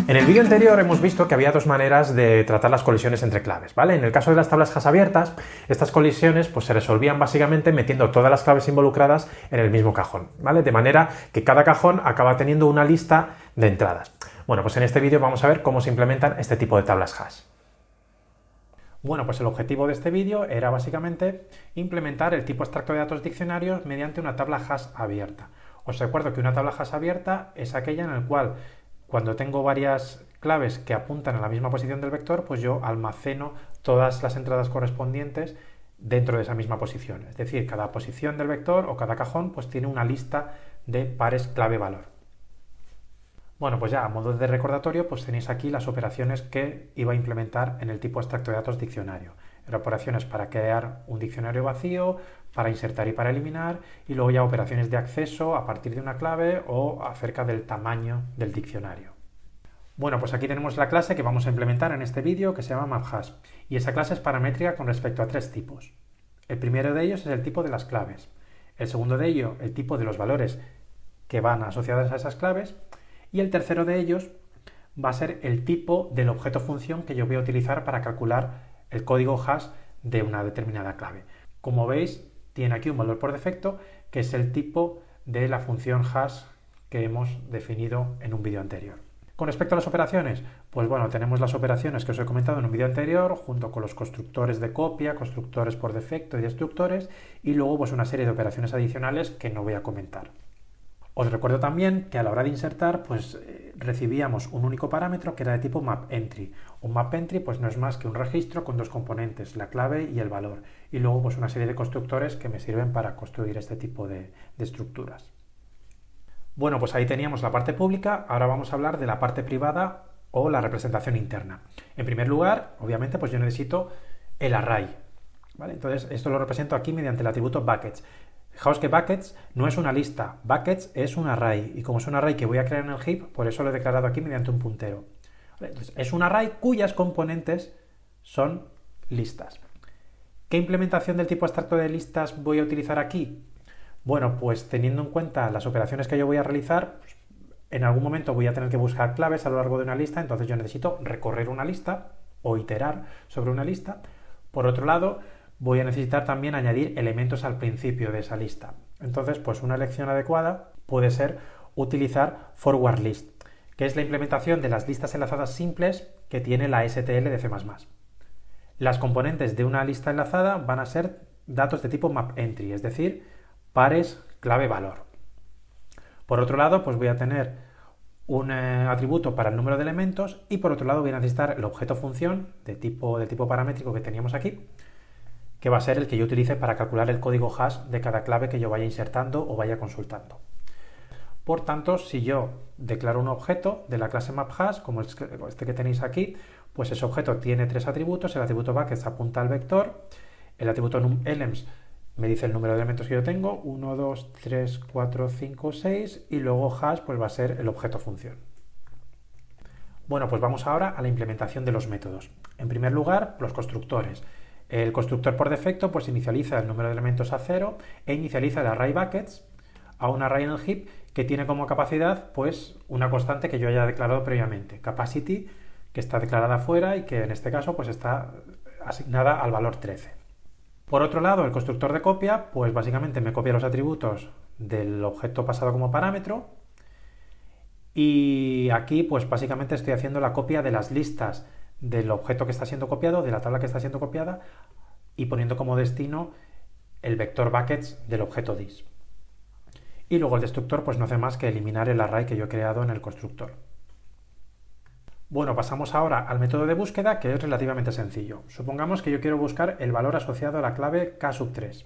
En el vídeo anterior hemos visto que había dos maneras de tratar las colisiones entre claves, ¿vale? En el caso de las tablas hash abiertas, estas colisiones pues, se resolvían básicamente metiendo todas las claves involucradas en el mismo cajón, ¿vale? De manera que cada cajón acaba teniendo una lista de entradas. Bueno, pues en este vídeo vamos a ver cómo se implementan este tipo de tablas hash. Bueno, pues el objetivo de este vídeo era básicamente implementar el tipo extracto de datos diccionarios mediante una tabla hash abierta. Os recuerdo que una tabla hash abierta es aquella en la cual cuando tengo varias claves que apuntan a la misma posición del vector, pues yo almaceno todas las entradas correspondientes dentro de esa misma posición. Es decir, cada posición del vector o cada cajón pues tiene una lista de pares clave-valor. Bueno, pues ya a modo de recordatorio, pues tenéis aquí las operaciones que iba a implementar en el tipo extracto de datos diccionario. Eran operaciones para crear un diccionario vacío, para insertar y para eliminar, y luego ya operaciones de acceso a partir de una clave o acerca del tamaño del diccionario. Bueno, pues aquí tenemos la clase que vamos a implementar en este vídeo que se llama MapHash, y esa clase es paramétrica con respecto a tres tipos. El primero de ellos es el tipo de las claves, el segundo de ellos el tipo de los valores que van asociados a esas claves, y el tercero de ellos va a ser el tipo del objeto función que yo voy a utilizar para calcular el código hash de una determinada clave. Como veis, tiene aquí un valor por defecto que es el tipo de la función hash que hemos definido en un vídeo anterior. Con respecto a las operaciones, pues bueno, tenemos las operaciones que os he comentado en un vídeo anterior, junto con los constructores de copia, constructores por defecto y destructores, y luego pues una serie de operaciones adicionales que no voy a comentar. Os recuerdo también que a la hora de insertar, pues recibíamos un único parámetro que era de tipo mapEntry. Un mapEntry pues no es más que un registro con dos componentes, la clave y el valor. Y luego pues una serie de constructores que me sirven para construir este tipo de estructuras. Bueno, pues ahí teníamos la parte pública, ahora vamos a hablar de la parte privada o la representación interna. En primer lugar, obviamente, pues yo necesito el array, ¿vale? Entonces esto lo represento aquí mediante el atributo buckets. Fijaos que buckets no es una lista, buckets es un array, y como es un array que voy a crear en el heap, por eso lo he declarado aquí mediante un puntero. Entonces, es un array cuyas componentes son listas. ¿Qué implementación del tipo abstracto de listas voy a utilizar aquí? Bueno, pues teniendo en cuenta las operaciones que yo voy a realizar, pues, en algún momento voy a tener que buscar claves a lo largo de una lista, entonces yo necesito recorrer una lista o iterar sobre una lista. Por otro lado, voy a necesitar también añadir elementos al principio de esa lista. Entonces, pues una elección adecuada puede ser utilizar forward list, que es la implementación de las listas enlazadas simples que tiene la STL de C++. Las componentes de una lista enlazada van a ser datos de tipo mapEntry, es decir, pares clave-valor. Por otro lado, pues voy a tener un atributo para el número de elementos y por otro lado voy a necesitar el objeto función de tipo paramétrico que teníamos aquí, que va a ser el que yo utilice para calcular el código hash de cada clave que yo vaya insertando o vaya consultando. Por tanto, si yo declaro un objeto de la clase MapHash, como este que tenéis aquí, pues ese objeto tiene tres atributos. El atributo buckets apunta al vector, el atributo elements me dice el número de elementos que yo tengo, 1, 2, 3, 4, 5, 6, y luego hash pues va a ser el objeto función. Bueno, pues vamos ahora a la implementación de los métodos. En primer lugar, los constructores. El constructor por defecto pues inicializa el número de elementos a 0 e inicializa el array buckets a un array en el heap que tiene como capacidad pues una constante que yo haya declarado previamente, capacity, que está declarada fuera y que en este caso pues está asignada al valor 13. Por otro lado, el constructor de copia pues básicamente me copia los atributos del objeto pasado como parámetro y aquí pues básicamente estoy haciendo la copia de las listas del objeto que está siendo copiado, de la tabla que está siendo copiada, y poniendo como destino el vector buckets del objeto dis. Y luego el destructor pues no hace más que eliminar el array que yo he creado en el constructor. Bueno, pasamos ahora al método de búsqueda, que es relativamente sencillo. Supongamos que yo quiero buscar el valor asociado a la clave k3.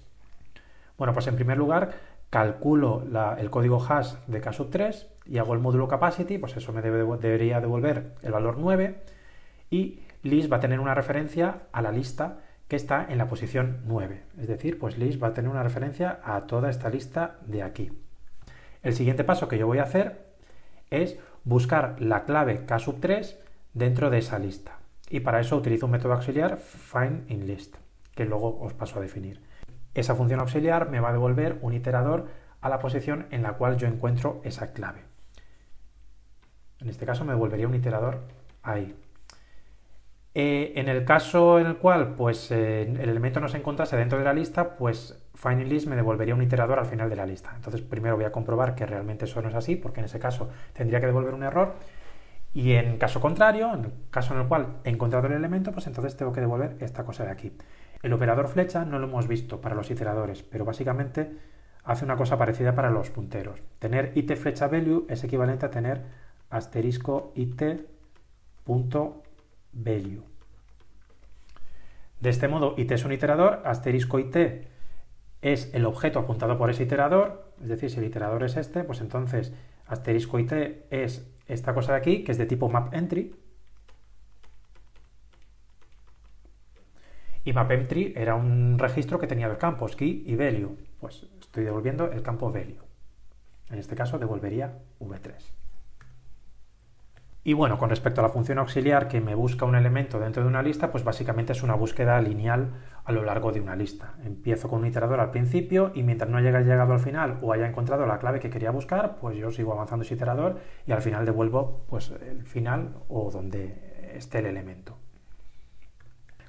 Bueno, pues en primer lugar calculo el código hash de k3 y hago el módulo capacity, pues eso me debería devolver el valor 9, y list va a tener una referencia a la lista que está en la posición 9. Es decir, pues list va a tener una referencia a toda esta lista de aquí. El siguiente paso que yo voy a hacer es buscar la clave k3 dentro de esa lista. Y para eso utilizo un método auxiliar findInList, que luego os paso a definir. Esa función auxiliar me va a devolver un iterador a la posición en la cual yo encuentro esa clave. En este caso me devolvería un iterador ahí. En el caso en el cual pues, el elemento no se encontrase dentro de la lista, pues findInList me devolvería un iterador al final de la lista. Entonces primero voy a comprobar que realmente eso no es así, porque en ese caso tendría que devolver un error. Y en caso contrario, en el caso en el cual he encontrado el elemento, pues entonces tengo que devolver esta cosa de aquí. El operador flecha no lo hemos visto para los iteradores, pero básicamente hace una cosa parecida para los punteros. Tener it flecha value es equivalente a tener asterisco it.value. De este modo, it es un iterador, asterisco it es el objeto apuntado por ese iterador, es decir, si el iterador es este, pues entonces asterisco it es esta cosa de aquí, que es de tipo mapEntry. Y mapEntry era un registro que tenía dos campos, key y value. Pues estoy devolviendo el campo value. En este caso devolvería v3. Y bueno, con respecto a la función auxiliar que me busca un elemento dentro de una lista, pues básicamente es una búsqueda lineal a lo largo de una lista. Empiezo con un iterador al principio y mientras no haya llegado al final o haya encontrado la clave que quería buscar, pues yo sigo avanzando ese iterador y al final devuelvo pues, el final o donde esté el elemento.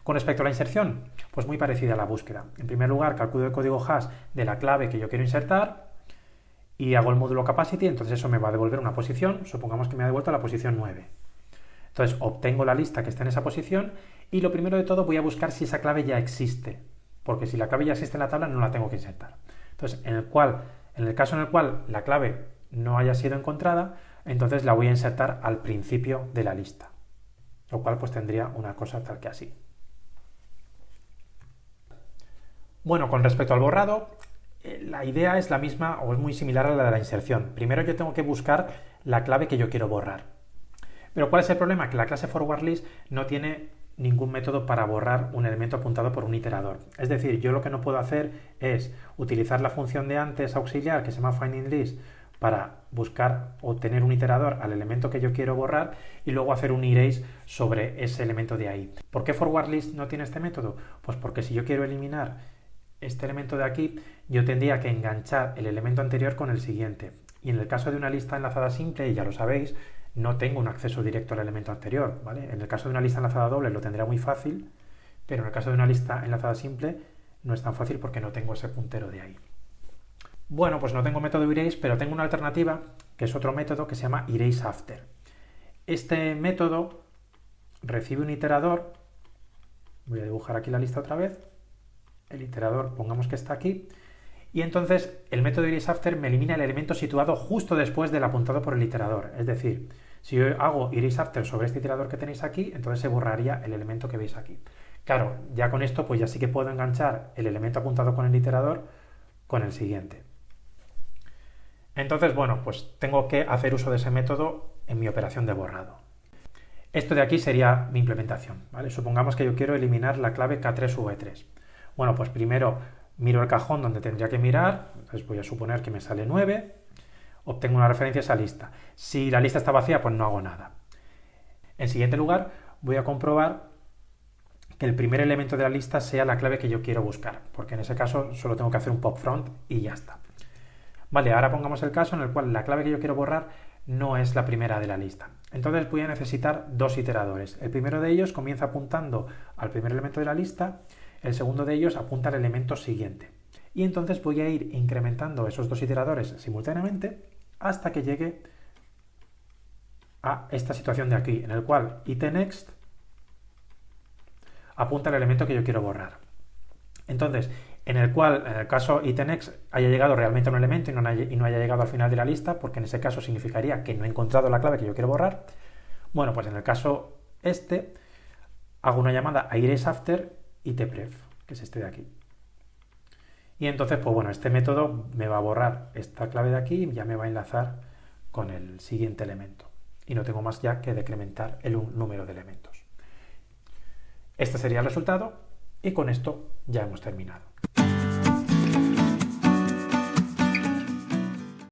Con respecto a la inserción, pues muy parecida a la búsqueda. En primer lugar, calculo el código hash de la clave que yo quiero insertar y hago el módulo capacity, entonces eso me va a devolver una posición, supongamos que me ha devuelto la posición 9. Entonces obtengo la lista que está en esa posición y lo primero de todo voy a buscar si esa clave ya existe, porque si la clave ya existe en la tabla no la tengo que insertar. Entonces, en el caso en el cual la clave no haya sido encontrada, entonces la voy a insertar al principio de la lista, lo cual pues tendría una cosa tal que así. Bueno, con respecto al borrado, la idea es la misma o es muy similar a la de la inserción. Primero yo tengo que buscar la clave que yo quiero borrar. Pero ¿cuál es el problema? Que la clase forwardList no tiene ningún método para borrar un elemento apuntado por un iterador. Es decir, yo lo que no puedo hacer es utilizar la función de antes auxiliar que se llama findInList para buscar o obtener un iterador al elemento que yo quiero borrar y luego hacer un erase sobre ese elemento de ahí. ¿Por qué forwardList no tiene este método? Pues porque si yo quiero eliminar este elemento de aquí, yo tendría que enganchar el elemento anterior con el siguiente. Y en el caso de una lista enlazada simple, y ya lo sabéis, no tengo un acceso directo al elemento anterior, ¿vale? En el caso de una lista enlazada doble lo tendría muy fácil, pero en el caso de una lista enlazada simple no es tan fácil porque no tengo ese puntero de ahí. Bueno, pues no tengo método erase, pero tengo una alternativa, que es otro método que se llama eraseAfter. Este método recibe un iterador, voy a dibujar aquí la lista otra vez, el iterador pongamos que está aquí, y entonces el método eraseAfter me elimina el elemento situado justo después del apuntado por el iterador. Es decir, si yo hago eraseAfter sobre este iterador que tenéis aquí, entonces se borraría el elemento que veis aquí. Claro, ya con esto pues ya sí que puedo enganchar el elemento apuntado con el iterador con el siguiente. Entonces, bueno, pues tengo que hacer uso de ese método en mi operación de borrado. Esto de aquí sería mi implementación, ¿vale? Supongamos que yo quiero eliminar la clave K3V3. Bueno, pues primero miro el cajón donde tendría que mirar, entonces voy a suponer que me sale 9, obtengo una referencia a esa lista. Si la lista está vacía, pues no hago nada. En siguiente lugar, voy a comprobar que el primer elemento de la lista sea la clave que yo quiero buscar, porque en ese caso solo tengo que hacer un pop front y ya está. Vale, ahora pongamos el caso en el cual la clave que yo quiero borrar no es la primera de la lista. Entonces voy a necesitar dos iteradores. El primero de ellos comienza apuntando al primer elemento de la lista, el segundo de ellos apunta al elemento siguiente. Y entonces voy a ir incrementando esos dos iteradores simultáneamente hasta que llegue a esta situación de aquí, en el cual itNext apunta al elemento que yo quiero borrar. Entonces, en el caso itNext haya llegado realmente a un elemento y no haya llegado al final de la lista, porque en ese caso significaría que no he encontrado la clave que yo quiero borrar. Bueno, pues en el caso este, hago una llamada a eraseAfter itpref, que es este de aquí. Y entonces, pues bueno, este método me va a borrar esta clave de aquí y ya me va a enlazar con el siguiente elemento. Y no tengo más ya que decrementar el número de elementos. Este sería el resultado y con esto ya hemos terminado.